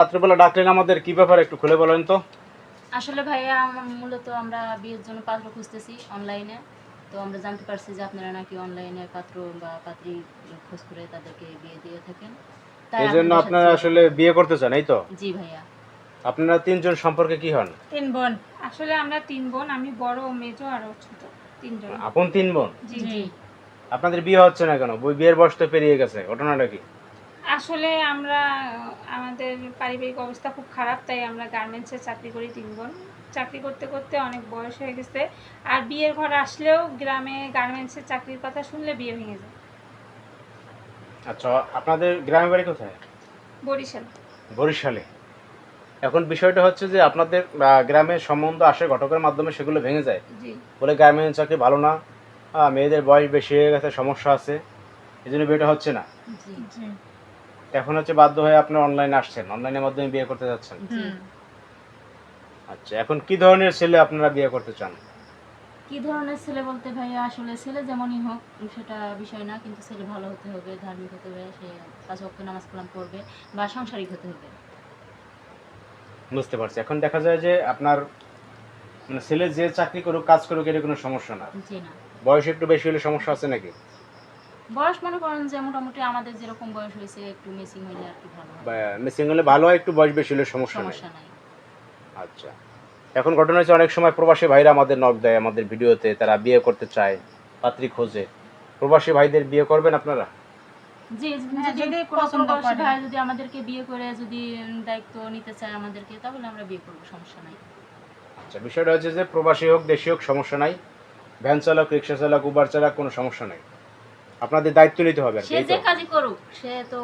রাত্রেবেলা ডাকলেন আমাদের, কি ব্যাপার একটু খুলে বলেন তো। আসলে ভাইয়া মূলত আমরা বিয়ের জন্য পাত্র খুঁজতেছি অনলাইনে। তো আমরা জানতে পারছি যে আপনারা নাকি অনলাইনে পাত্র বা পাত্রী খোঁজ করে তাদেরকে বিয়ে দিয়ে থাকেন। তাই এই জন্য আপনাদের সাথে আপনারা আসলে বিয়ে করতে চান, এই তো? জি ভাইয়া। আপনারা তিনজন সম্পর্কে কি হন? তিন বোন। আসলে আমরা তিন বোন, আমি বড়, মেজো আর ও ছোট, তিনজন। আপন তিন বোন? জি জি। আপনাদের বিয়ে হচ্ছে না কেন? বিয়ের বয়স তো পেরিয়ে গেছে, ঘটনাটা কি? আসলে আমরা আমাদের পারিবারিক অবস্থা খুব খারাপ, তাই আমরা গার্মেন্টসে চাকরি করি তিন বোন। চাকরি করতে করতে অনেক বয়স হয়ে গেছে, আর বিয়ের ঘর আসলেও গ্রামে গার্মেন্টসের চাকরির কথা শুনলে বিয়ে ভেঙে যায়। আচ্ছা, আপনাদের গ্রামের বাড়ি কোথায়? বরিশাল। বরিশালে। এখন বিষয়টা হচ্ছে যে আপনাদের গ্রামে সম্বন্ধ আসে ঘটকের মাধ্যমে, সেগুলো ভেঙে যায় জি বলে গার্মেন্টস চাকরি ভালো না, মেয়েদের বয়স বেশি হয়ে গেছে, সমস্যা আছে, এই জন্য বিয়েটা হচ্ছে না। জি জি এখন হচ্ছে বাধ্য হয়ে আপনার অনলাইনে আসছেন, অনলাইনের মাধ্যমে বিয়ে করতে যাচ্ছেন। জি। আচ্ছা, এখন কি ধরনের ছেলে আপনারা বিয়ে করতে চান? কি ধরনের ছেলে বলতে ভাইয়া, আসলে ছেলে যেমনই হোক সেটা বিষয় না, কিন্তু ছেলে ভালো হতে হবে, ধার্মিক হতে হবে, সে 5 ওয়াক্ত নামাজ কালাম করবে বা সাংসারিক হতে হবে। বুঝতে পারছি। এখন দেখা যায় যে আপনার মানে ছেলে যে চাকরি করুক, কাজ করুক, এটা কোনো সমস্যা না। জি না। বয়স একটু বেশি হলে সমস্যা আছে নাকি? বয়স মনে করেন যে মোটামুটি আমাদের যেরকম বয়স হয়েছে একটু মিসিং হইলে আর কি ভালো হয়। বা মিসিং হলে ভালো হয়, একটু বয়স বেশি হলে সমস্যা নেই। সমস্যা নাই। আচ্ছা, এখন ঘটনা হচ্ছে অনেক সময় প্রবাসী ভাইরা আমাদের নক দেয় আমাদের ভিডিওতে, তারা বিয়ে করতে চায়, পাত্রী খোঁজে। প্রবাসী ভাইদের বিয়ে করবেন আপনারা? জি, হ্যাঁ, যদি যদি কোনো পছন্দ প্রবাসী করে। ভাই যদি আমাদেরকে বিয়ে করে যদি দায়িত্ব নিতে চায় আমাদেরকে, তাহলে আমরা বিয়ে করব, সমস্যা নাই। আচ্ছা, বিষয়টা হচ্ছে যে প্রবাসী হোক দেশি হোক সমস্যা নাই, ভ্যান চালক, রিক্সা চালক, উবার চালক, কোনো সমস্যা নাই, আপনাদের দায়িত্ব নিতে হবে আর কি, সে এই যে তো? কাজই করুক সে তো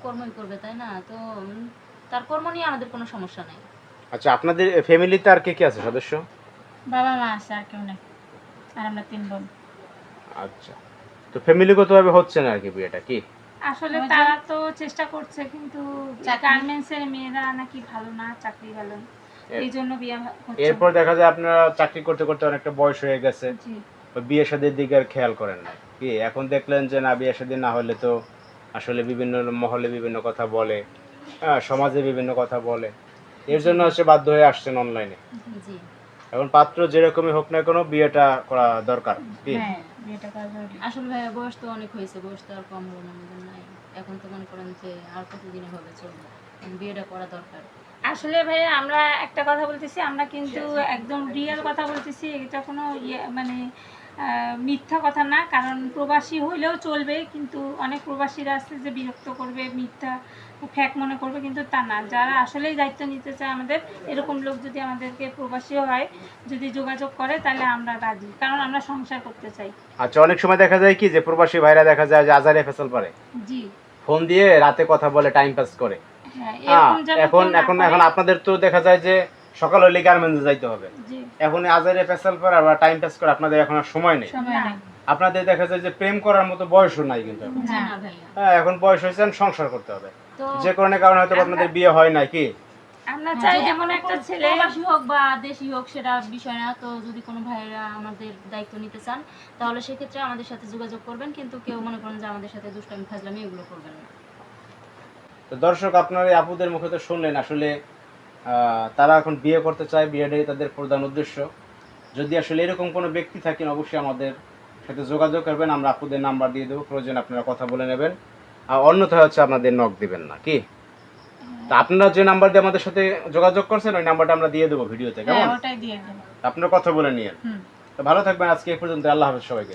কর্মই করবে, তাই না? তো তার কর্ম নিয়ে আমাদের কোনো সমস্যা নাই। আচ্ছা, আপনাদের ফ্যামিলিতে আর কে কে আছে সদস্য? বাবা মা আছে, আর কেউ নেই, আর আমরা তিন বোন। আচ্ছা, তো ফ্যামিলিগতভাবে হচ্ছে না আর কি বিয়েটা, কি? আসলে তারা তো চেষ্টা করছে, কিন্তু গার্মেন্টসের মেয়েরা নাকি ভালো না, চাকরি ভালো, এই জন্য বিয়ে হচ্ছে না। এরপর দেখা যায় আপনারা চাকরি করতে করতে অনেকটা বয়স হয়ে গেছে, জি বিয়ে শাদীর দিকে আর খেয়াল করেন না, কি এখন দেখলেন যে না, বিয়ে শাদী না হলে তো আসলে বিভিন্ন মহলে বিভিন্ন কথা বলে, সমাজে বিভিন্ন কথা বলে, এর জন্য হচ্ছে বাধ্য হয়ে আসছেন অনলাইনে। জি এখন পাত্র যেরকমই হোক না কেন, বিয়েটা করা দরকার, কি? হ্যাঁ, বিয়েটা করা জরুরি। আসলে ভাইয়া বয়স তো অনেক হয়েছে, বয়স তো আর কম হলো না আমাদের, নাই। এখন তো মনে করেন যে আর কতদিনে হবে চলবে, বিয়েটা করা দরকার। আসলে ভাই আমরা একটা কথা বলতেছি, আমরা কিন্তু একদম রিয়েল কথা বলতেছি, এটা কোনো মানে মিথ্যা কথা না। কারণ প্রবাসী হইলেও চলবে, কিন্তু অনেক প্রবাসীরা আছে যে বিরক্ত করবে, মিথ্যা ফ্যাক মনে করবে, কিন্তু তা না। যারা আসলেই দায়িত্ব নিতে চায় আমাদের, এরকম লোক যদি আমাদেরকে প্রবাসীও হয় যদি যোগাযোগ করে, তাহলে আমরা রাজি, কারণ আমরা সংসার করতে চাই। আচ্ছা, অনেক সময় দেখা যায় কি যে প্রবাসী ভাইরা দেখা যায় যে আজারে ফেসাল পারে, জি ফোন দিয়ে রাতে কথা বলে টাইম পাস করে। হ্যাঁ, হ্যাঁ, এরকম যেন এখন কেউ না এখন করে। এখন আপনাদের তো দেখা যায় যে সকাল হলে গার্মেন্টসে যাইতে হবে, জি এখন আজারে ফেসাল পর আবার টাইম পাস করে আপনাদের এখন আর সময় নেই। সময় না। নেই। আপনাদের দেখা যায় যে প্রেম করার মতো বয়সও নাই কিন্তু এখন। জি হ্যাঁ। না ভাইয়া। হ্যাঁ, এখন বয়স হয়েছে, এখন সংসার করতে হবে, তো যে কারণে হয়তো আপনাদের বিয়ে হয় নাই, কি? আমরা চাই যদি এমন একটা ছেলে। প্রবাসী হোক বা দেশি হোক সেটা বিষয় না, তো যদি কোনো ভাইয়েরা আমাদের দায়িত্ব নিতে চান তাহলে সেক্ষেত্রে আমাদের সাথে যোগাযোগ করবেন, কিন্তু কেউ মনে করেন যে আমাদের সাথে দুষ্টামি ফাজলামি এগুলো করবেন না। তো দর্শক, আপনার এই আপুদের মুখে তো শুনলেন আসলে তারা এখন বিয়ে করতে চায়, বিয়েটাই তাদের প্রধান উদ্দেশ্য। যদি আসলে এরকম কোনো ব্যক্তি থাকেন, অবশ্যই আমাদের সাথে যোগাযোগ করবেন, আমরা আপুদের নাম্বার দিয়ে দেবো, প্রয়োজন আপনারা কথা বলে নেবেন, আর অন্যথায় হচ্ছে আপনাদের নক দিবেন না, কি? তা আপনারা যে নাম্বার দিয়ে আমাদের সাথে যোগাযোগ করছেন, ওই নাম্বারটা আমরা দিয়ে দেবো ভিডিওতে, হ্যাঁ, কেমন? ওটাই দিয়ে দেন। আপনারা কথা বলে নিয়েন। তো ভালো থাকবেন, আজকে এই পর্যন্ত, আল্লাহ হাফেজ সবাইকে।